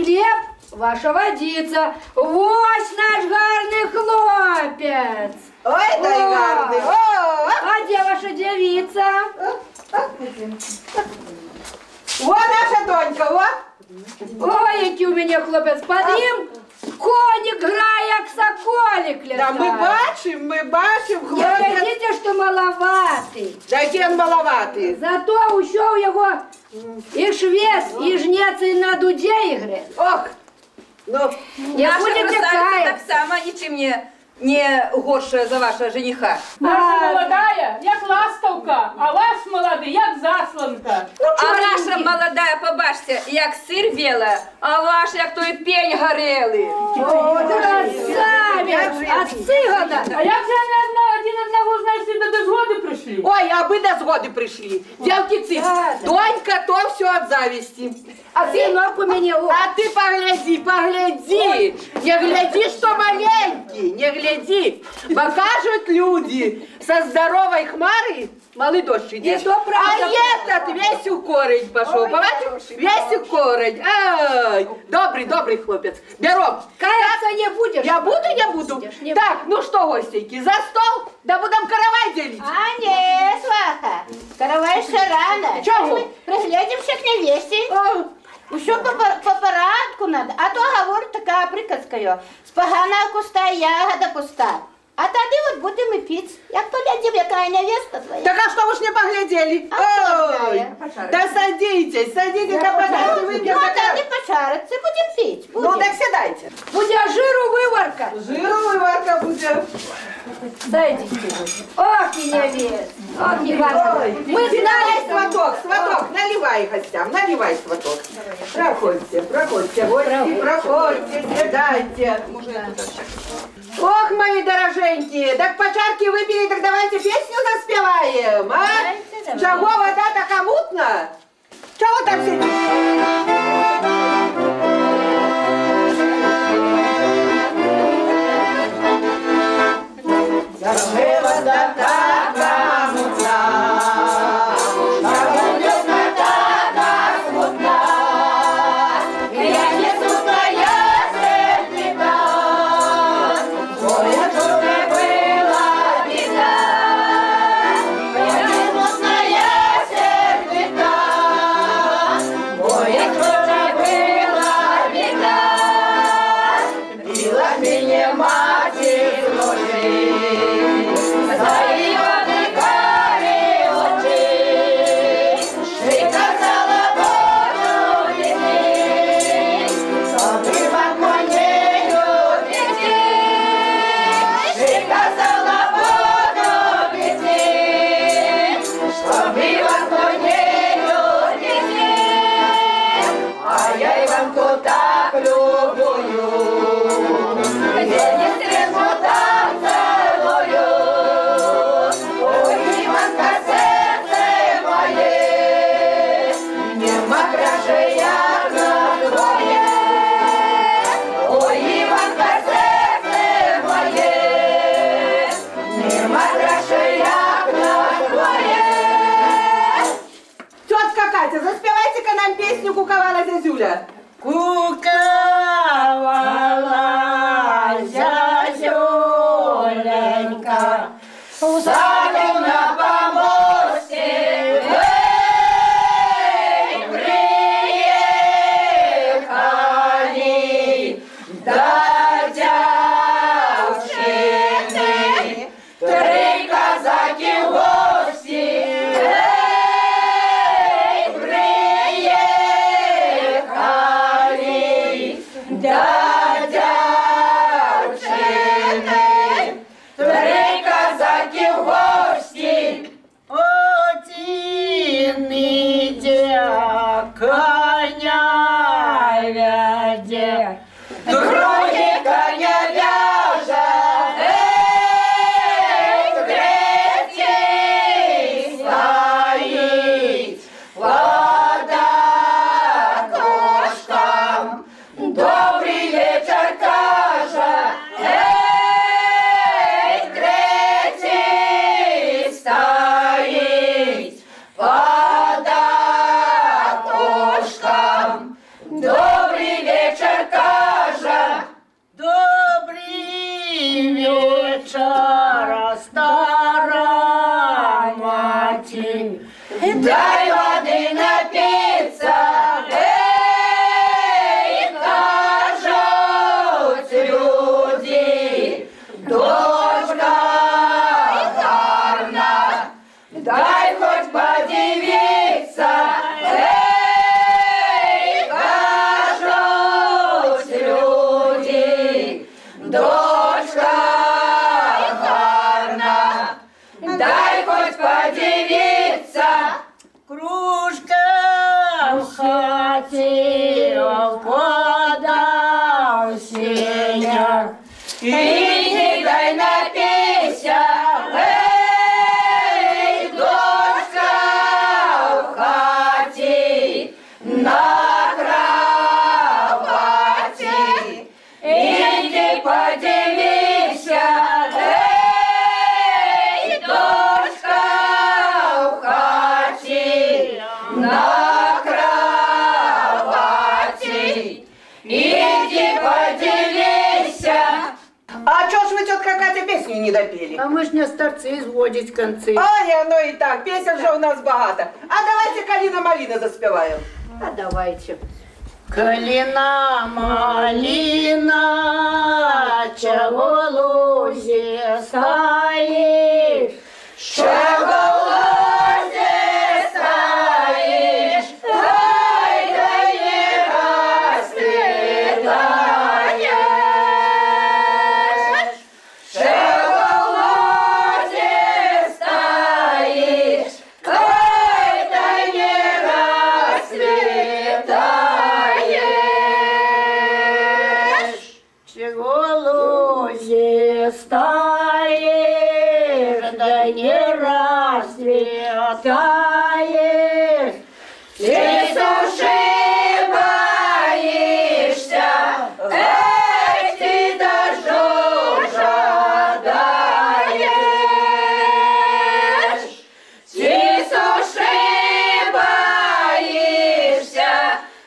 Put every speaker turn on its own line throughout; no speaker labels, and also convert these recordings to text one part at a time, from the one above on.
хлеб, ваша водица. Вось наш гарный хлопец.
Ой, дай гарный.
А где ваша девица?
Вот наша донька, вот.
Ой, який у мене хлопець. Під ним коник грає, як соколик літає.
Да, мы бачим,
Не
хлопець.
хотите, что маловатый.
Такий він маловатий.
Зато еще у его и швец, и жнец, и на дуде игры.
Ох, ну,
Не
Наша
будете
красавица
каяться.
так само ничем не горше за вашего жениха.
Наша молодая, як ластовка, а ваш молодий, як засланка.
А наша молодая, побачте, як сир біла, а ваш як той пень горелий.
О, красавец! А цыгана?
А як же вони один одного, значить, до згоди прийшли?
ой, аби до згоди прийшли. Дівки циц, донька, то все від зависти.
А сынок у меня
А ты погляди, погляди. Не гляди, что маленький, не гляди. Бо кажуть люди, со здоровой хмары малый дождь идет.
И то правда.
А этот весь у корень пошел, понимаешь? Весь у корень. Ай, добрый хлопец. Берем.
Каяться не будешь?
Я буду, не буду.
Не
Так, ну что, гостейки, за стол? Да будем каравай делить.
А, ні, сваха, каравай ще рано.
Чого?
Ми приглядимося к невесті. Усё по порядку надо. А то говорить така приказка, з поганого куста ягода пуста. А тоді от будемо піти. Як поглядим, яка невеста твоя.
Так а что вы ж не поглядели?
А кто
Ой,
знает?
да садитесь, да пожалуйста,
Ну,
выпьем.
а тоді почариться, будемо піти.
Ну так сідайте.
Будя жиру выварка.
Жиру виварка буде.
Садитесь. Ох, и невест. Ох, и гарно. Мы знали,
Сваток, наливай гостям, наливай сваток. Проходьте, гости, проходьте, сідайте. Ох, мои дороженькие, так по чарке выпили, так давайте песню заспеваем, а? Чего вода така мутна? Чего так сидите? Вода така мутна, я не смутная сердца, ой, что не была беда, я не смутная сердца, ой, что не была беда, била меня мать ночи. Заспевайте-ка нам песню «Куковала зязюля». Куковала зязюленька, садом на помосте, приехали до дівчини, три козаки в гості. Три козаки в
вечора, стара мати, дай води напиться, кажуть люди, дочка гарна, дай хоч подивиться, кажуть люди, дочка гарна, дай хоч подивиться. Кружка в хаті вода в сінях, іди дай напійся, ей, дочка в хаті на кроваті, іди подивися, ей, дочка в хаті на кроваті, іди подивися.
А чё ж вы, тетка Катя, песню не допели?
А мы ж не старцы изводить концы.
Ай, оно и так, песен же у нас багато. А давайте «Калина-малина» заспеваем.
А давайте.
Калина, малина, чого лузі стоїш? Чого лузі стоїш? Ой, да не розцвітаєш. Чого лузі стоїш? Ой, да не розцвітаєш. Чого лузі стоїш? Да не розцвітаєш. Ти суши боїшся, ей, ти дождю жадаєш. Ти суши боїшся,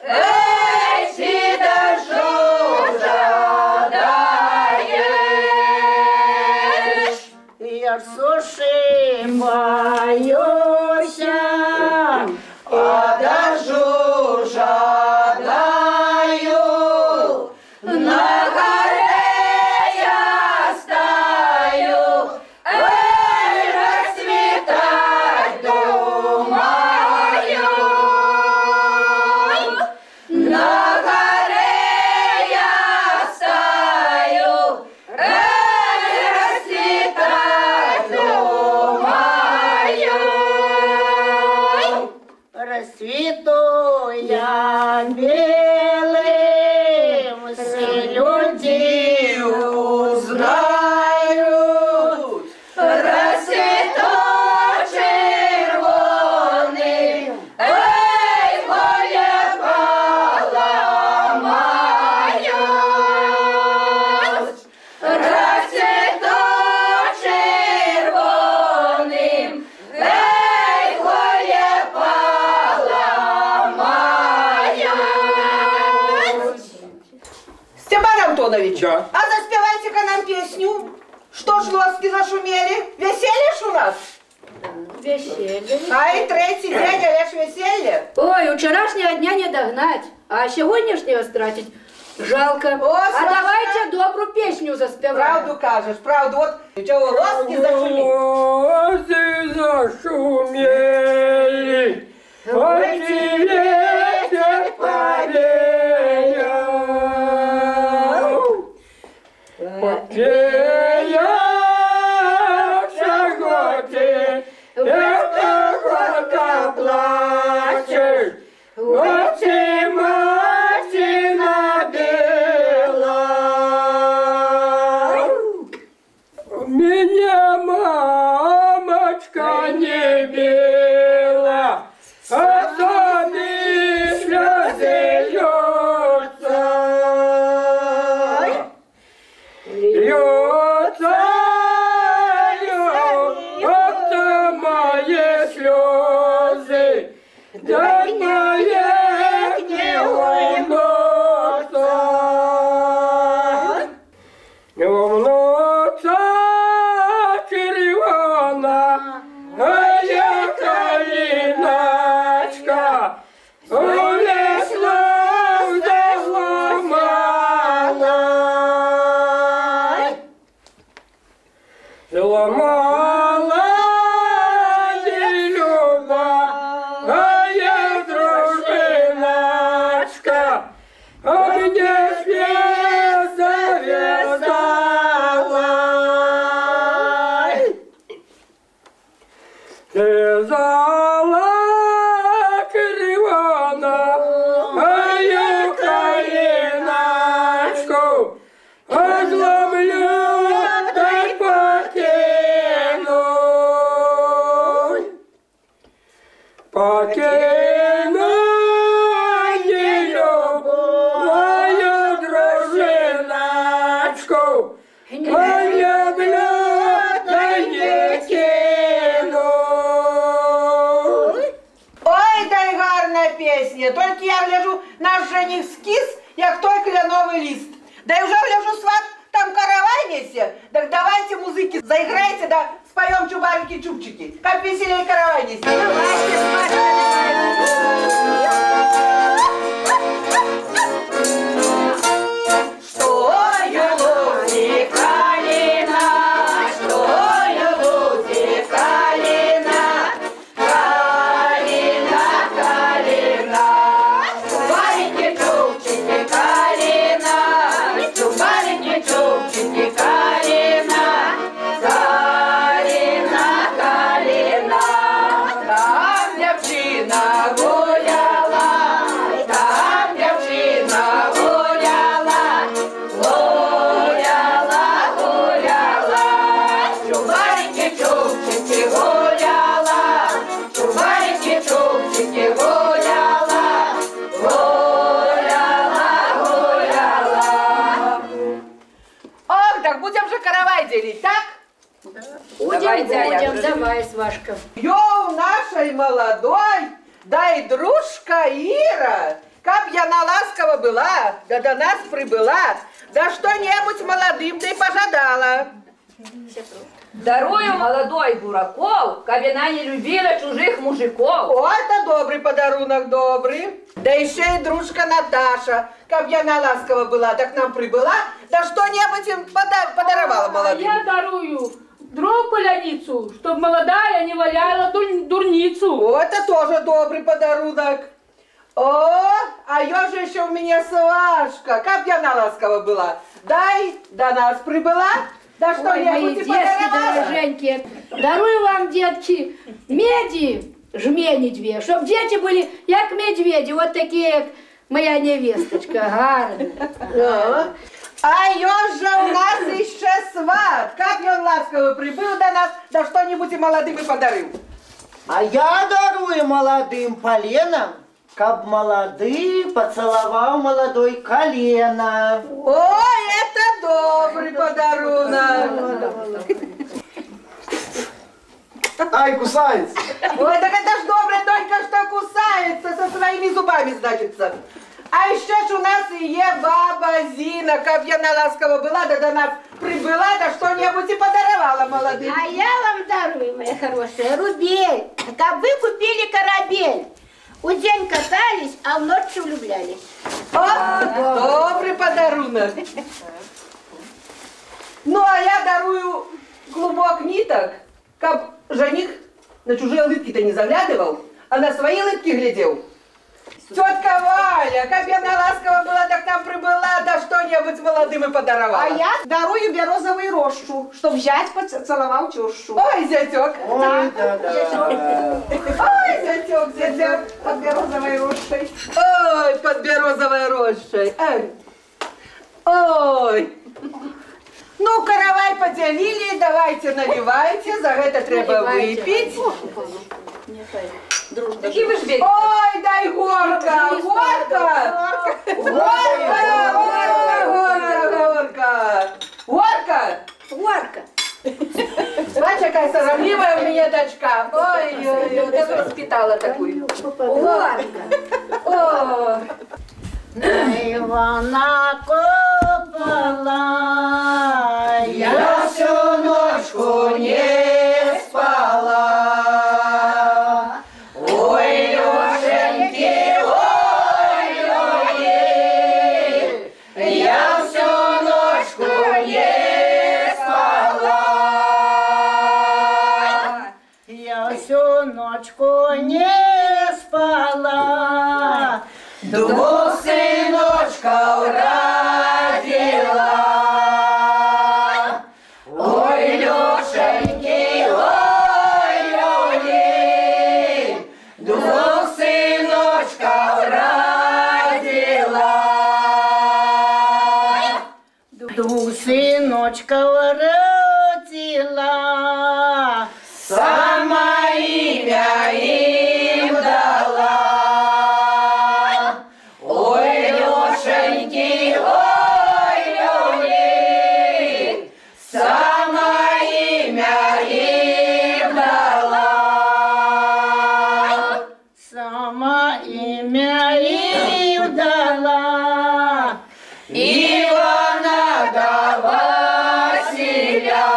ей, ти дождю жадаєш. Я суши боюся, а дождю жадаю. На горе я стою, ей, расцветать думаю. На горе я стою, ей, расцветать думаю. Расцвету я белым, все люди узнают. Расцвету червоным, эй, поле поломают. Расцвету червоным, эй, поле поломают.
Степан Антонович,
Да.
а заспевайте-ка нам песню. Что ж лоски зашумели? Веселье ж у нас?
Веселье.
А и третий день, але ж веселье.
Ой, вчерашнего дня не догнать, а сегодняшнего стратить жалко.
О,
А
Саша!
давайте добрую песню заспеваем.
Правду кажешь, правду. Вот чего лоски зашумели.
Лози зашумели, очи ветер повеял. Попеял шаготы, это горка плачешь, очи матина бела. Меня мамочка не била, а сами слезы льются. Льются, льются мои слезы, да навек не умнутся. сломала любая дружиночка, а мне свет завязала. Ты зала кривана, мою коленочку озломлю, дай покину. Покину любую дружиночку, полюблю, да не кину.
Ой, да й гарна песня. Только я гляжу, наш жених скис, як той кленовый лист. Да и уже гляжу, сват, там каравай несе. Так давайте, музыки, заиграйте, да споем чубарики-чубчики. Как веселее каравай несе. Так будем же каравай делить, так?
Будем, давай, Свашка.
Йоу, нашей молодой, да и дружка Ира, как я на ласково была, да до нас прибыла, да что-нибудь молодым да и пожадала.
Дарую молодой бураков, каб она не любила чужих мужиков.
О, это добрый подарунок, добрый. Да еще и дружка Наташа, как я на ласково была, так нам прибыла, да что-нибудь им подаровала молодым.
Я дарую дров поляницу, чтоб молодая не валяла дурницу.
О, это тоже добрый подарунок. О, а я же еще у меня Свашка, как я на ласково была. Дай, до нас прибыла, да
Ой, мои
что-нибудь и
детки
подаровала.
дороженькие, дарую вам, детки, меди, жмени две, чтоб дети были, як медведи, вот такие, як моя невесточка, гарная.
А же у нас еще сват, как он ласково прибыл до нас, да что-нибудь и молодым и подарил.
А я дарую молодым поленом, каб молодый поцеловал молодой колено.
Ой, это добрый подарунок.
Ай, кусается.
Ой, так это ж добрый только что кусается со своими зубами, значится. А еще ж у нас и є баба Зина, как я на ласково была, да до нас прибыла, да что-нибудь и подаровала молодым.
А я вам дарую, моя хорошая, рубель. Как вы купили корабель. У день катались, а в ночь влюблялись.
О, добрый подарунок. Ну, а я дарую клубок ниток, как жених на чужие улыбки-то не заглядывал, а на свои улыбки глядел. Тетка Валя, как я на ласково была, так нам прибыла, да что-нибудь молодым и подаровала.
А я дарую березовую рощу, чтоб зять поцеловал тещу.
Ой, зятек.
Ой, да.
Ой, зятек,
Под березовой рощей.
Ой, под березовой рощей. Ой. Ну, каравай поделили, давайте наливайте, за это треба выпить.
Какие вы ж бедные.
Ой, дай горка, горка. Смотри, какая сорокливая у меня дочка. Ой, вот я воспитала такую. Горка. О.
Ивана копала,
Я всю ночку не спала. Ой, Лешеньки, ой, я всю ночку не спала. двух сыночков родила. Ой, Лешеньки, ой, Люли, двух сыночков родила.
Двух сыночков родила,
Сама имя им дала. Ой, Лешеньки, ой, Люли, сама имя им дала.
сама имя им дала.
Ивана да Василя.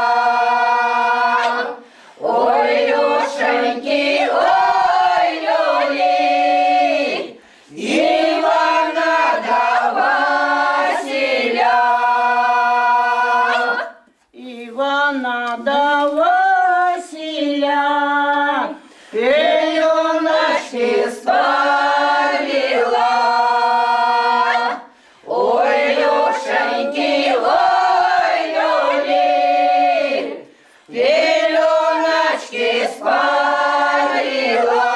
Ой, Лешеньки, ой, Люли, Ивана да Василя.
Ивана да Василя,
Пеленочки спалила. Ой, Лешеньки, ой, Люли, пеленочки спалила.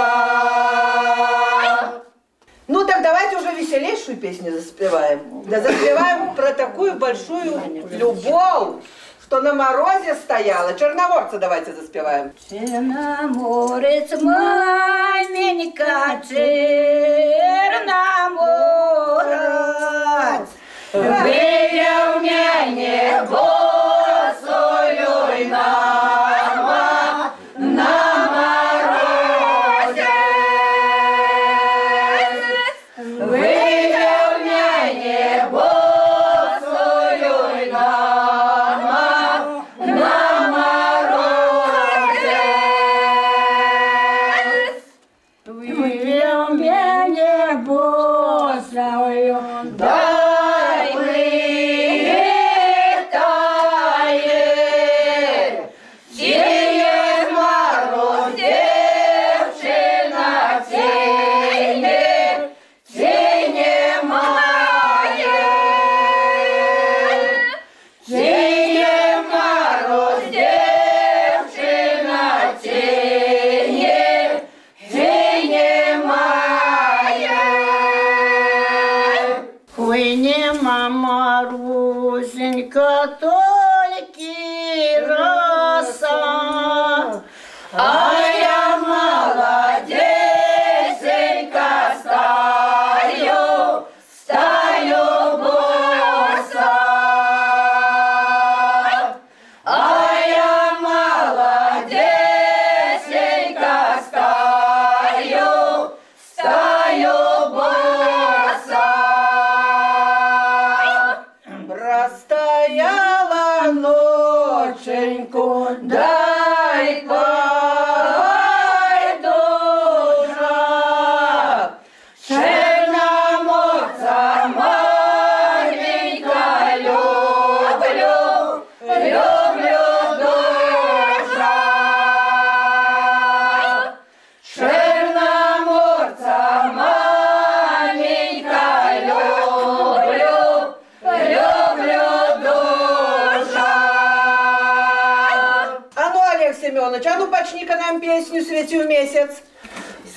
Ну так давайте уже веселейшую песню заспеваем. Да заспеваем про такую большую любовь, что на морозе стояла. Черноморца давайте заспеваем.
Черноморец, маменька, Черноморец.
Вияв мене босою на морозе. Вияв мене босою на морозе.
Вывел меня босою,
Дай витає, сіє мороз, дівчина тіні має. Сіє мороз, дівчина тіні має.
Хвине, мама, Русенька, тольки роса.
А я молодесенька стаю боса. А я молодесенька стаю боса.
Простояла ноченьку,
Дай душа, Черноморца маленька люблю душа. Черноморца маленька люблю душа.
А ну, Олег Семенович, а ну почни-ка нам песню «Светил месяц».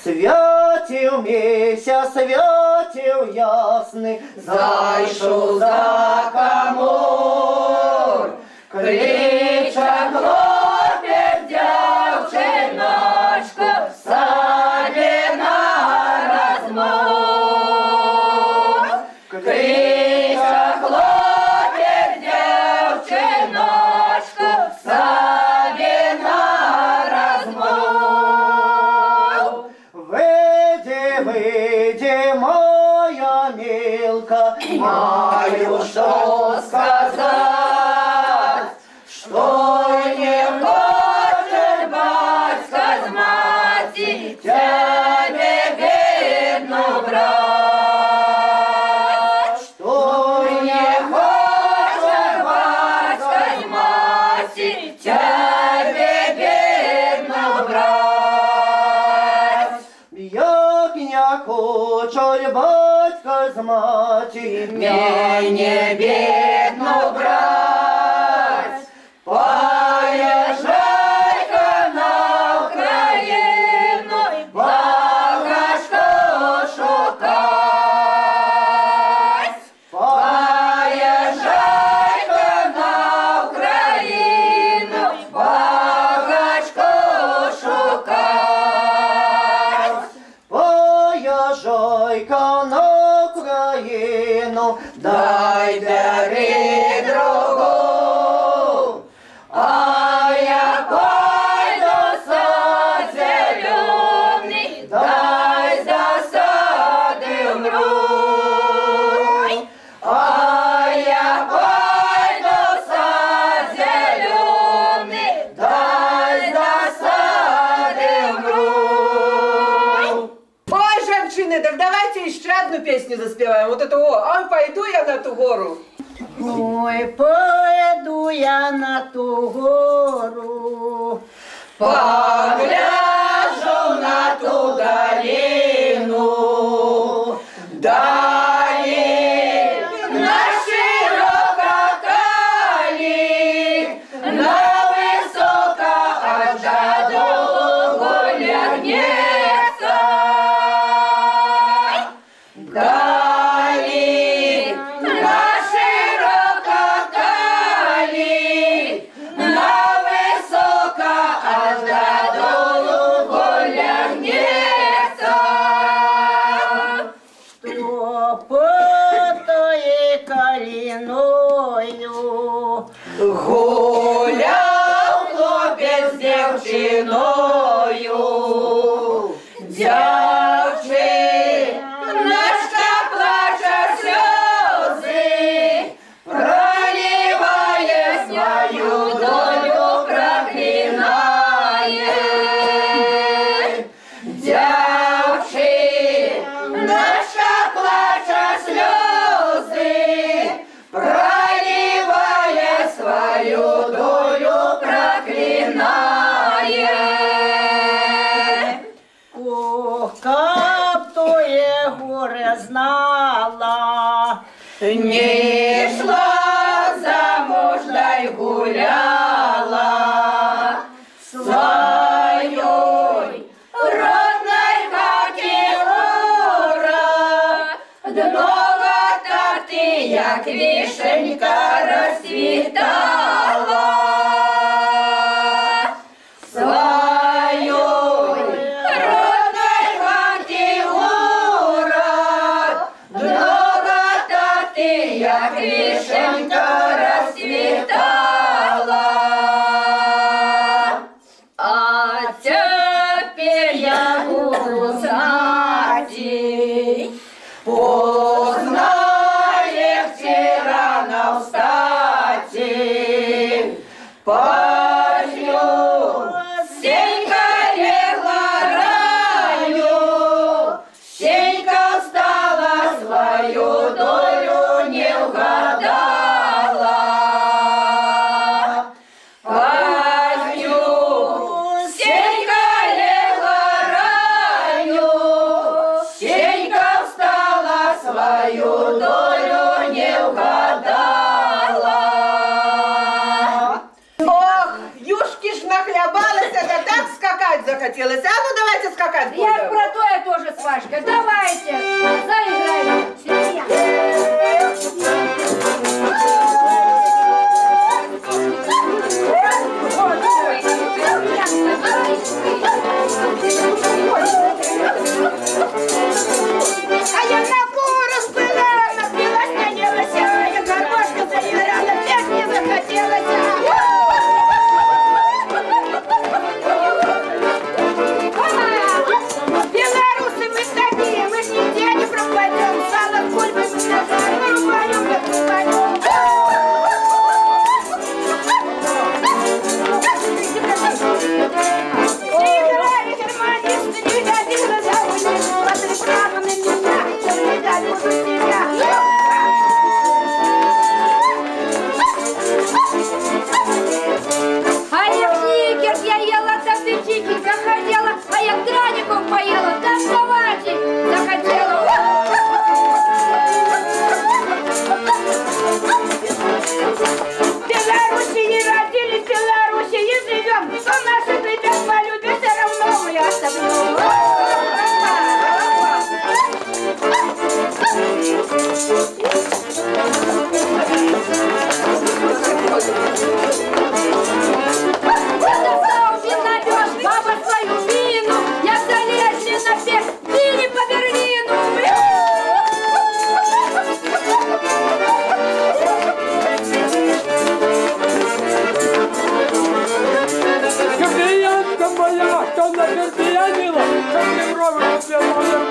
Святил месяц, святил ясный, зайшов за камор. Кличе хлопець дівчиночку, саді на розмов. Кличе хлопець дівчиночку, саді на розмов. Выйди, моя милка, маю що сказати. мне бедну брать. Поезжай-ка на Україну, багажко шукать. Поезжай-ка на Україну, багажко шукать. Поезжай-ка на Україну, дай бери другу. А я пойду сад зеленый, дай засады умру. А я пойду сад зеленый, дай засады умру.
Ой, женщины, так давайте еще одну песню заспеваем. Вот эту, ой, пойду я на ту гору.
Ой, пойду я на ту гору,
Погляжу на ту долину, дали на ширококали, на высоко аж до гуля гнется. Дали на ширококали, на высоко аж до гуля гнется.
что под той калиною
Гулял хлопець з дівчиною, дівчиночка плаче сльози, проливає свою долю, проклинає. Дівчиночка плаче сльози, проливає свою долю, проклинає.
ох, каб тое горе знала,
Не шла замуж, да й гуляла своей родной хате ура. Много ты, як вишенька, расцветала. Своей родной хате ура. Много ты, як вишенька, расцветала. А теперь я буду знать, познали тиранов стати. Пою, Сенька легла раю, Сенька встала, свою долю не угадала. Пою, Сенька легла раю, Сенька встала, свою долю не угадала.
Ох, юшки ж нахлябалась, да так скакать захотелось. А ну давайте скакать
Я
будем.
про то я тоже с Машкой. Давайте, заиграем.
а я на гору спила, напилась, наелась, я гармошку заиграла, петь не захотелось. Белорусы мы такие, мы ж нигде не пропадем, сало
моя, що на серці я мила, що ти робиш, що ти робиш,